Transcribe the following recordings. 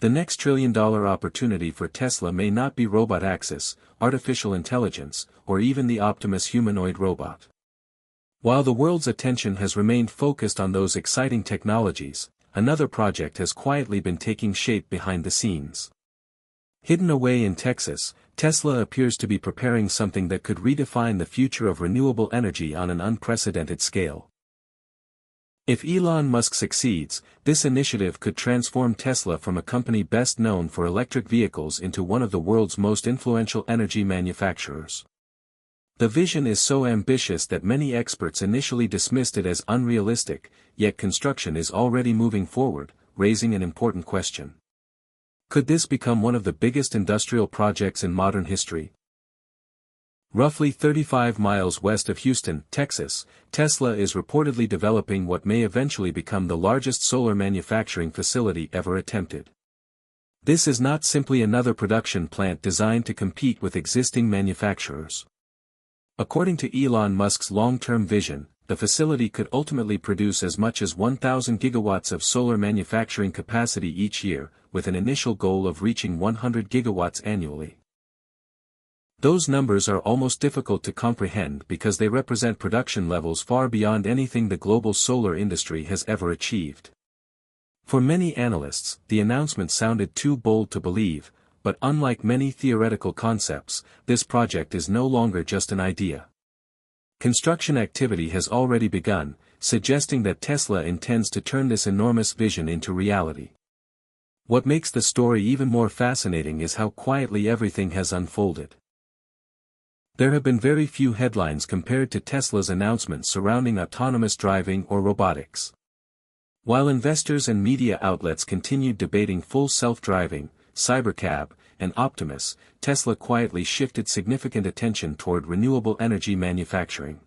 The next trillion-dollar opportunity for Tesla may not be robot access, artificial intelligence, or even the Optimus humanoid robot. While the world's attention has remained focused on those exciting technologies, another project has quietly been taking shape behind the scenes. Hidden away in Texas, Tesla appears to be preparing something that could redefine the future of renewable energy on an unprecedented scale. If Elon Musk succeeds, this initiative could transform Tesla from a company best known for electric vehicles into one of the world's most influential energy manufacturers. The vision is so ambitious that many experts initially dismissed it as unrealistic, yet construction is already moving forward, raising an important question. Could this become one of the biggest industrial projects in modern history? Roughly 35 miles west of Houston, Texas, Tesla is reportedly developing what may eventually become the largest solar manufacturing facility ever attempted. This is not simply another production plant designed to compete with existing manufacturers. According to Elon Musk's long-term vision, the facility could ultimately produce as much as 1,000 gigawatts of solar manufacturing capacity each year, with an initial goal of reaching 100 gigawatts annually. Those numbers are almost difficult to comprehend because they represent production levels far beyond anything the global solar industry has ever achieved. For many analysts, the announcement sounded too bold to believe, but unlike many theoretical concepts, this project is no longer just an idea. Construction activity has already begun, suggesting that Tesla intends to turn this enormous vision into reality. What makes the story even more fascinating is how quietly everything has unfolded. There have been very few headlines compared to Tesla's announcements surrounding autonomous driving or robotics. While investors and media outlets continued debating full self-driving, Cybercab, and Optimus, Tesla quietly shifted significant attention toward renewable energy manufacturing.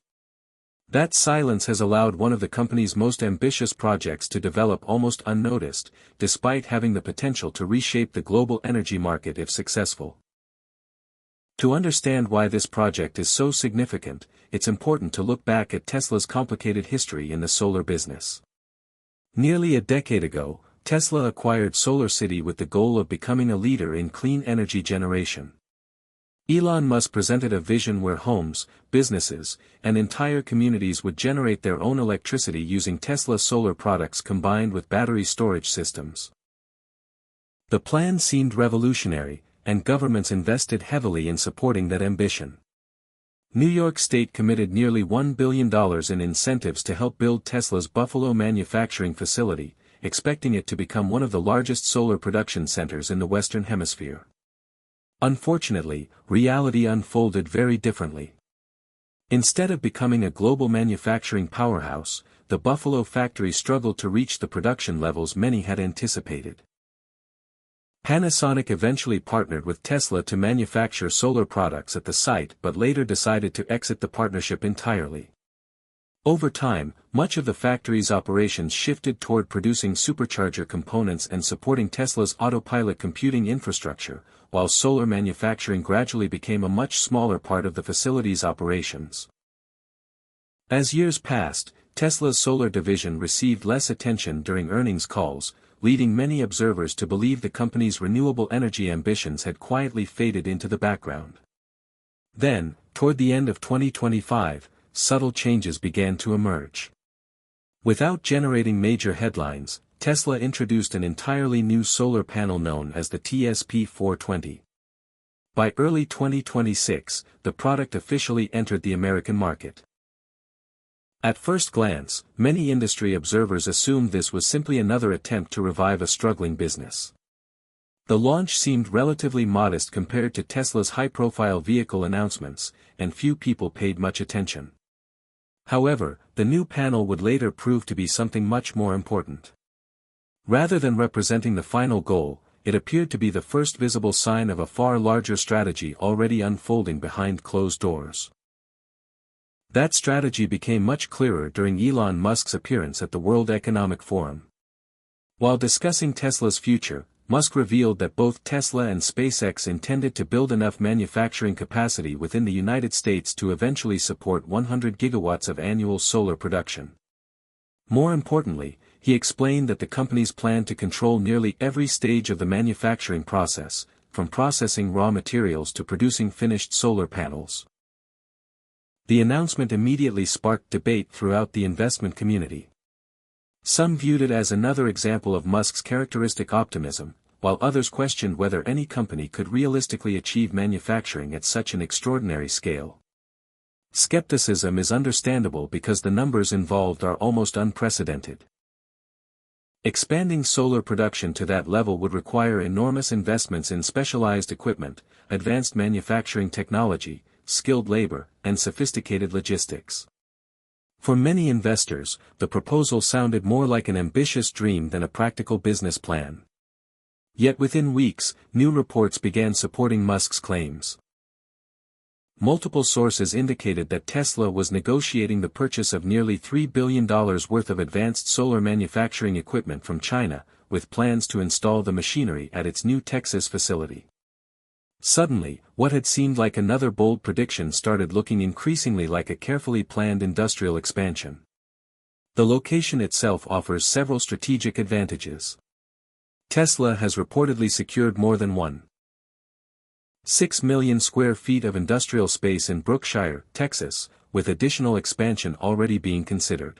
That silence has allowed one of the company's most ambitious projects to develop almost unnoticed, despite having the potential to reshape the global energy market if successful. To understand why this project is so significant, it's important to look back at Tesla's complicated history in the solar business. Nearly a decade ago, Tesla acquired SolarCity with the goal of becoming a leader in clean energy generation. Elon Musk presented a vision where homes, businesses, and entire communities would generate their own electricity using Tesla solar products combined with battery storage systems. The plan seemed revolutionary, and governments invested heavily in supporting that ambition. New York State committed nearly $1 billion in incentives to help build Tesla's Buffalo manufacturing facility, expecting it to become one of the largest solar production centers in the Western Hemisphere. Unfortunately, reality unfolded very differently. Instead of becoming a global manufacturing powerhouse, the Buffalo factory struggled to reach the production levels many had anticipated. Panasonic eventually partnered with Tesla to manufacture solar products at the site but later decided to exit the partnership entirely. Over time, much of the factory's operations shifted toward producing supercharger components and supporting Tesla's autopilot computing infrastructure, while solar manufacturing gradually became a much smaller part of the facility's operations. As years passed, Tesla's solar division received less attention during earnings calls, leading many observers to believe the company's renewable energy ambitions had quietly faded into the background. Then, toward the end of 2025, subtle changes began to emerge. Without generating major headlines, Tesla introduced an entirely new solar panel known as the TSP-420. By early 2026, the product officially entered the American market. At first glance, many industry observers assumed this was simply another attempt to revive a struggling business. The launch seemed relatively modest compared to Tesla's high-profile vehicle announcements, and few people paid much attention. However, the new panel would later prove to be something much more important. Rather than representing the final goal, it appeared to be the first visible sign of a far larger strategy already unfolding behind closed doors. That strategy became much clearer during Elon Musk's appearance at the World Economic Forum. While discussing Tesla's future, Musk revealed that both Tesla and SpaceX intended to build enough manufacturing capacity within the United States to eventually support 100 gigawatts of annual solar production. More importantly, he explained that the company's plan to control nearly every stage of the manufacturing process, from processing raw materials to producing finished solar panels. The announcement immediately sparked debate throughout the investment community. Some viewed it as another example of Musk's characteristic optimism, while others questioned whether any company could realistically achieve manufacturing at such an extraordinary scale. Skepticism is understandable because the numbers involved are almost unprecedented. Expanding solar production to that level would require enormous investments in specialized equipment, advanced manufacturing technology, skilled labor, and sophisticated logistics. For many investors, the proposal sounded more like an ambitious dream than a practical business plan. Yet within weeks, new reports began supporting Musk's claims. Multiple sources indicated that Tesla was negotiating the purchase of nearly $3 billion worth of advanced solar manufacturing equipment from China, with plans to install the machinery at its new Texas facility. Suddenly, what had seemed like another bold prediction started looking increasingly like a carefully planned industrial expansion. The location itself offers several strategic advantages. Tesla has reportedly secured more than 1.6 million square feet of industrial space in Brookshire, Texas, with additional expansion already being considered.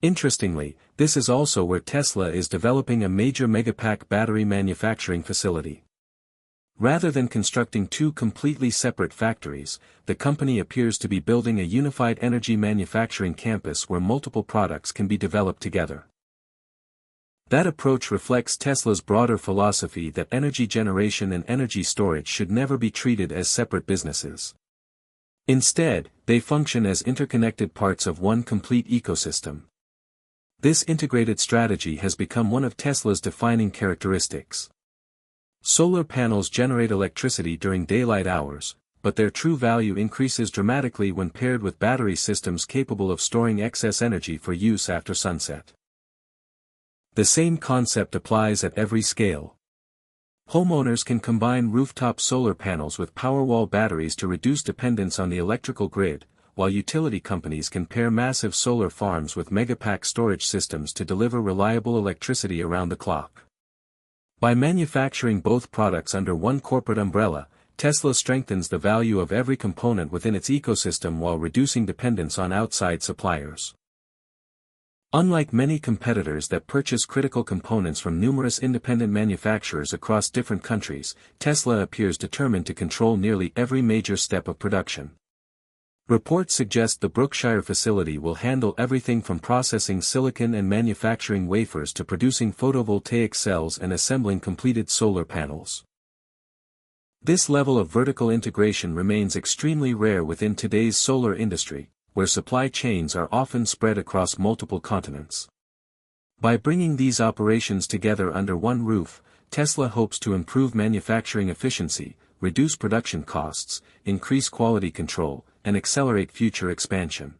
Interestingly, this is also where Tesla is developing a major Megapack battery manufacturing facility. Rather than constructing two completely separate factories, the company appears to be building a unified energy manufacturing campus where multiple products can be developed together. That approach reflects Tesla's broader philosophy that energy generation and energy storage should never be treated as separate businesses. Instead, they function as interconnected parts of one complete ecosystem. This integrated strategy has become one of Tesla's defining characteristics. Solar panels generate electricity during daylight hours, but their true value increases dramatically when paired with battery systems capable of storing excess energy for use after sunset. The same concept applies at every scale. Homeowners can combine rooftop solar panels with Powerwall batteries to reduce dependence on the electrical grid, while utility companies can pair massive solar farms with Megapack storage systems to deliver reliable electricity around the clock. By manufacturing both products under one corporate umbrella, Tesla strengthens the value of every component within its ecosystem while reducing dependence on outside suppliers. Unlike many competitors that purchase critical components from numerous independent manufacturers across different countries, Tesla appears determined to control nearly every major step of production. Reports suggest the Brookshire facility will handle everything from processing silicon and manufacturing wafers to producing photovoltaic cells and assembling completed solar panels. This level of vertical integration remains extremely rare within today's solar industry, where supply chains are often spread across multiple continents. By bringing these operations together under one roof, Tesla hopes to improve manufacturing efficiency, reduce production costs, increase quality control, and accelerate future expansion.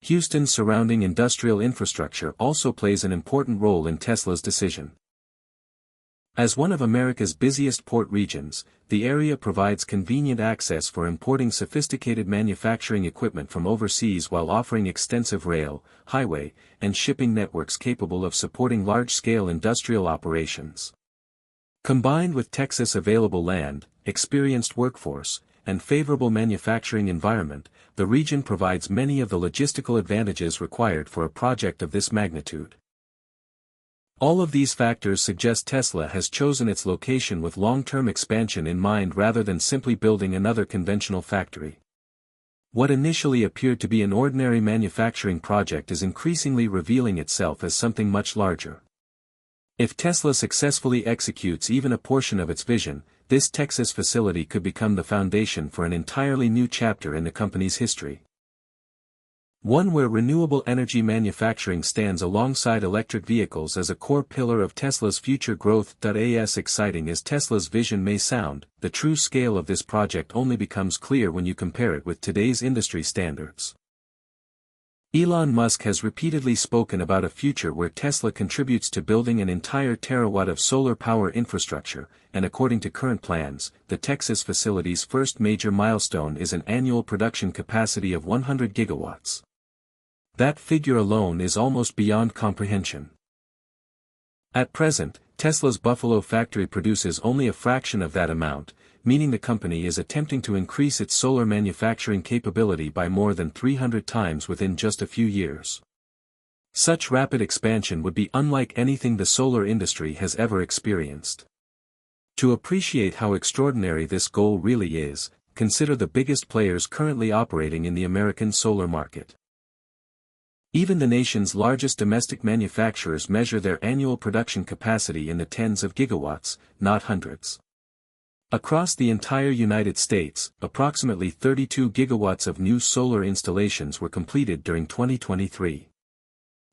Houston's surrounding industrial infrastructure also plays an important role in Tesla's decision. As one of America's busiest port regions, the area provides convenient access for importing sophisticated manufacturing equipment from overseas while offering extensive rail, highway, and shipping networks capable of supporting large-scale industrial operations. Combined with Texas' available land, experienced workforce, and favorable manufacturing environment, the region provides many of the logistical advantages required for a project of this magnitude. All of these factors suggest Tesla has chosen its location with long-term expansion in mind rather than simply building another conventional factory. What initially appeared to be an ordinary manufacturing project is increasingly revealing itself as something much larger. If Tesla successfully executes even a portion of its vision, this Texas facility could become the foundation for an entirely new chapter in the company's history. One where renewable energy manufacturing stands alongside electric vehicles as a core pillar of Tesla's future growth. As exciting as Tesla's vision may sound, the true scale of this project only becomes clear when you compare it with today's industry standards. Elon Musk has repeatedly spoken about a future where Tesla contributes to building an entire terawatt of solar power infrastructure, and according to current plans, the Texas facility's first major milestone is an annual production capacity of 100 gigawatts. That figure alone is almost beyond comprehension. At present, Tesla's Buffalo factory produces only a fraction of that amount, meaning the company is attempting to increase its solar manufacturing capability by more than 300 times within just a few years. Such rapid expansion would be unlike anything the solar industry has ever experienced. To appreciate how extraordinary this goal really is, consider the biggest players currently operating in the American solar market. Even the nation's largest domestic manufacturers measure their annual production capacity in the tens of gigawatts, not hundreds. Across the entire United States, approximately 32 gigawatts of new solar installations were completed during 2023.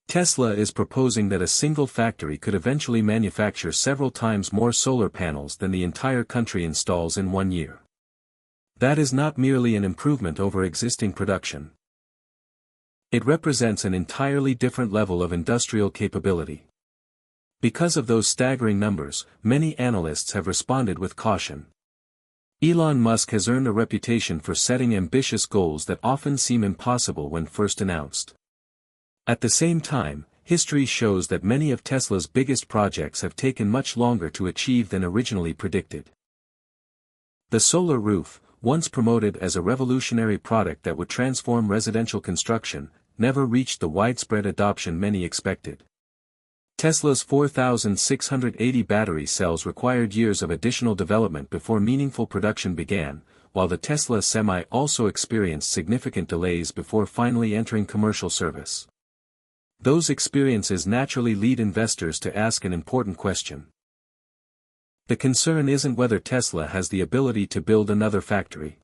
Tesla is proposing that a single factory could eventually manufacture several times more solar panels than the entire country installs in 1 year. That is not merely an improvement over existing production. It represents an entirely different level of industrial capability. Because of those staggering numbers, many analysts have responded with caution. Elon Musk has earned a reputation for setting ambitious goals that often seem impossible when first announced. At the same time, history shows that many of Tesla's biggest projects have taken much longer to achieve than originally predicted. The solar roof, once promoted as a revolutionary product that would transform residential construction, never reached the widespread adoption many expected. Tesla's 4,680 battery cells required years of additional development before meaningful production began, while the Tesla Semi also experienced significant delays before finally entering commercial service. Those experiences naturally lead investors to ask an important question. The concern isn't whether Tesla has the ability to build another factory.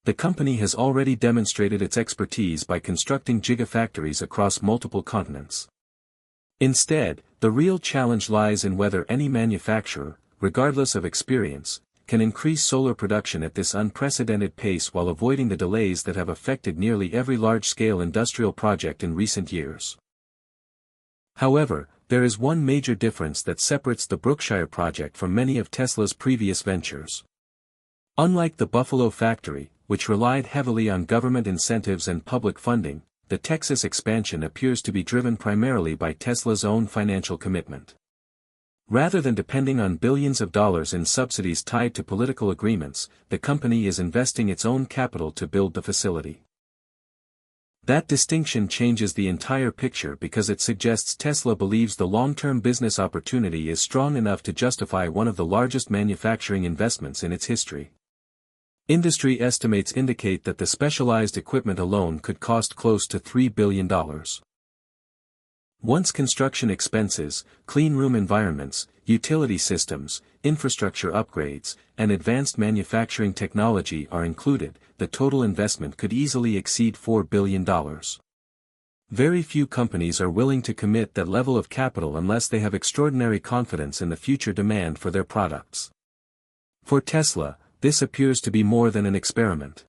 The company has already demonstrated its expertise by constructing gigafactories across multiple continents. Instead, the real challenge lies in whether any manufacturer, regardless of experience, can increase solar production at this unprecedented pace while avoiding the delays that have affected nearly every large-scale industrial project in recent years. However, there is one major difference that separates the Brookshire project from many of Tesla's previous ventures. Unlike the Buffalo factory, which relied heavily on government incentives and public funding, the Texas expansion appears to be driven primarily by Tesla's own financial commitment. Rather than depending on billions of dollars in subsidies tied to political agreements, the company is investing its own capital to build the facility. That distinction changes the entire picture because it suggests Tesla believes the long-term business opportunity is strong enough to justify one of the largest manufacturing investments in its history. Industry estimates indicate that the specialized equipment alone could cost close to $3 billion. Once construction expenses, clean room environments, utility systems, infrastructure upgrades, and advanced manufacturing technology are included, the total investment could easily exceed $4 billion. Very few companies are willing to commit that level of capital unless they have extraordinary confidence in the future demand for their products. For Tesla, this appears to be more than an experiment.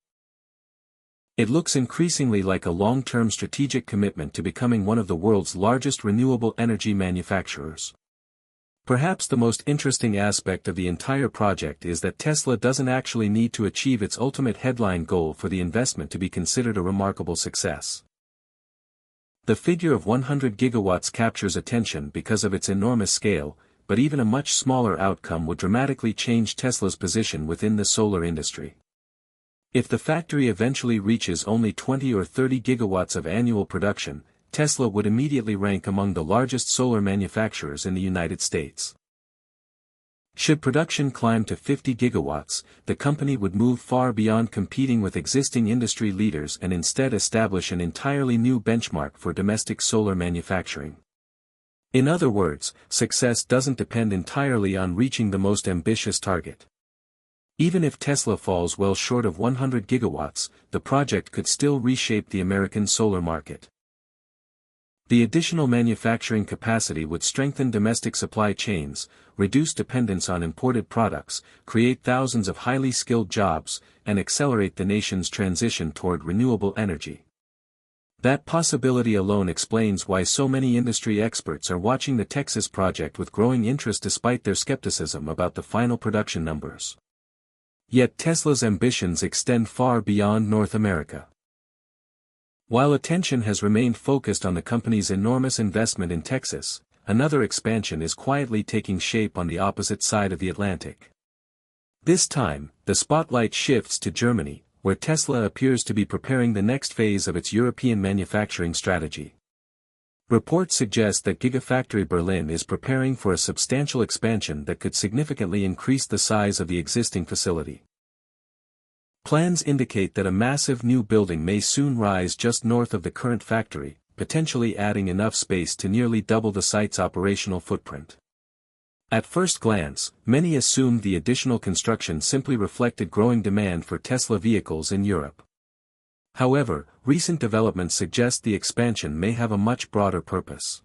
It looks increasingly like a long-term strategic commitment to becoming one of the world's largest renewable energy manufacturers. Perhaps the most interesting aspect of the entire project is that Tesla doesn't actually need to achieve its ultimate headline goal for the investment to be considered a remarkable success. The figure of 100 gigawatts captures attention because of its enormous scale, but even a much smaller outcome would dramatically change Tesla's position within the solar industry. If the factory eventually reaches only 20 or 30 gigawatts of annual production, Tesla would immediately rank among the largest solar manufacturers in the United States. Should production climb to 50 gigawatts, the company would move far beyond competing with existing industry leaders and instead establish an entirely new benchmark for domestic solar manufacturing. In other words, success doesn't depend entirely on reaching the most ambitious target. Even if Tesla falls well short of 100 gigawatts, the project could still reshape the American solar market. The additional manufacturing capacity would strengthen domestic supply chains, reduce dependence on imported products, create thousands of highly skilled jobs, and accelerate the nation's transition toward renewable energy. That possibility alone explains why so many industry experts are watching the Texas project with growing interest despite their skepticism about the final production numbers. Yet Tesla's ambitions extend far beyond North America. While attention has remained focused on the company's enormous investment in Texas, another expansion is quietly taking shape on the opposite side of the Atlantic. This time, the spotlight shifts to Germany, where Tesla appears to be preparing the next phase of its European manufacturing strategy. Reports suggest that Gigafactory Berlin is preparing for a substantial expansion that could significantly increase the size of the existing facility. Plans indicate that a massive new building may soon rise just north of the current factory, potentially adding enough space to nearly double the site's operational footprint. At first glance, many assumed the additional construction simply reflected growing demand for Tesla vehicles in Europe. However, recent developments suggest the expansion may have a much broader purpose.